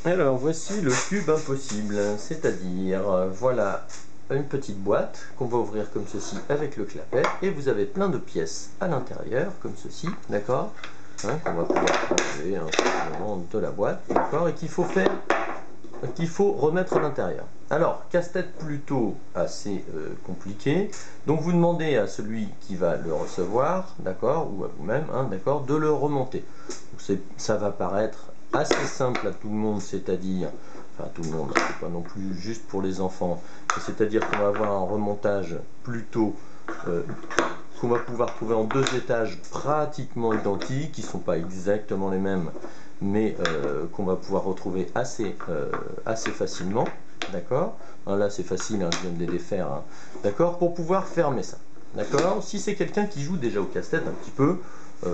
Alors voici le cube impossible, c'est-à-dire voilà une petite boîte qu'on va ouvrir comme ceci avec le clapet et vous avez plein de pièces à l'intérieur comme ceci, d'accord, qu'on va pouvoir enlever simplement de la boîte, d'accord, et qu'il faut remettre à l'intérieur. Alors, casse-tête plutôt assez compliqué, donc vous demandez à celui qui va le recevoir, d'accord, ou à vous-même, d'accord, de le remonter. Ça va paraître assez simple à tout le monde, c'est-à-dire, enfin tout le monde, c'est pas non plus juste pour les enfants, c'est-à-dire qu'on va avoir un remontage plutôt qu'on va pouvoir trouver en deux étages pratiquement identiques, qui ne sont pas exactement les mêmes, mais qu'on va pouvoir retrouver assez facilement, d'accord. Là c'est facile, je viens de les défaire, d'accord, pour pouvoir fermer ça, d'accord. Si c'est quelqu'un qui joue déjà au casse-tête un petit peu,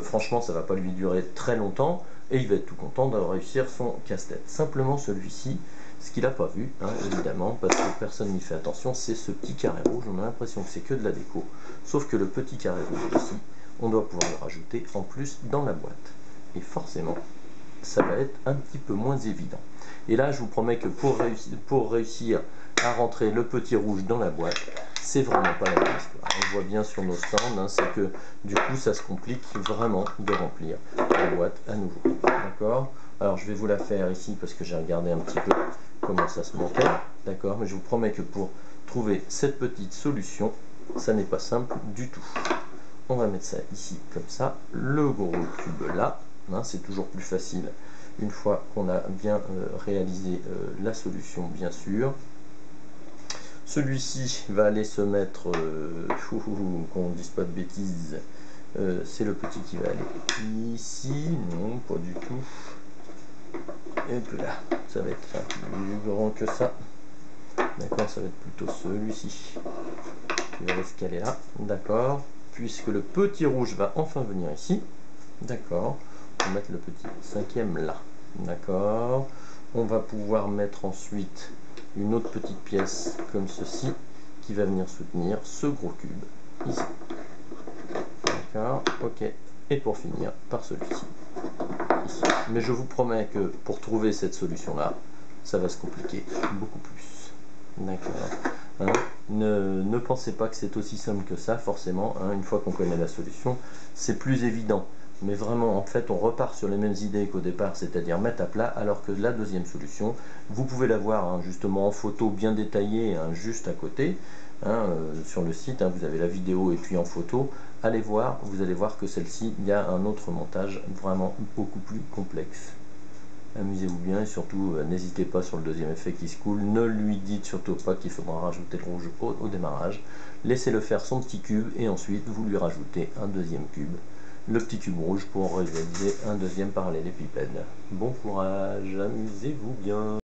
franchement ça va pas lui durer très longtemps, et il va être tout content de réussir son casse-tête. Simplement celui-ci, ce qu'il n'a pas vu, évidemment, parce que personne n'y fait attention, c'est ce petit carré rouge. On a l'impression que c'est que de la déco, sauf que le petit carré rouge ici, on doit pouvoir le rajouter en plus dans la boîte. Et forcément, ça va être un petit peu moins évident. Et là, je vous promets que pour réussir à rentrer le petit rouge dans la boîte, c'est vraiment pas la même histoire. On voit bien sur nos stands, c'est que du coup, ça se complique vraiment de remplir la boîte à nouveau. D'accord? Alors, je vais vous la faire ici parce que j'ai regardé un petit peu comment ça se montait. D'accord? Mais je vous promets que pour trouver cette petite solution, ça n'est pas simple du tout. On va mettre ça ici comme ça, le gros cube là, c'est toujours plus facile une fois qu'on a bien réalisé la solution, bien sûr. Celui-ci va aller se mettre, qu'on ne dise pas de bêtises, c'est le petit qui va aller ici, non pas du tout, et puis là, ça va être plus grand que ça, d'accord, ça va être plutôt celui-ci qui va se caler là, d'accord, puisque le petit rouge va enfin venir ici, d'accord, on va mettre le petit cinquième là, d'accord, on va pouvoir mettre ensuite une autre petite pièce comme ceci qui va venir soutenir ce gros cube ici, d'accord, ok, et pour finir par celui-ci ici. Mais je vous promets que pour trouver cette solution là, ça va se compliquer beaucoup plus, d'accord. Ne pensez pas que c'est aussi simple que ça, forcément, une fois qu'on connaît la solution, c'est plus évident. Mais vraiment, en fait, on repart sur les mêmes idées qu'au départ, c'est-à-dire mettre à plat, alors que la deuxième solution, vous pouvez la voir justement en photo bien détaillée, juste à côté, sur le site, vous avez la vidéo et puis en photo. Allez voir, vous allez voir que celle-ci, il y a un autre montage vraiment beaucoup plus complexe. Amusez-vous bien et surtout n'hésitez pas sur le deuxième effet qui se coule, ne lui dites surtout pas qu'il faudra rajouter le rouge au démarrage, laissez-le faire son petit cube et ensuite vous lui rajoutez un deuxième cube, le petit cube rouge pour réaliser un deuxième parallélépipède. Bon courage, amusez-vous bien.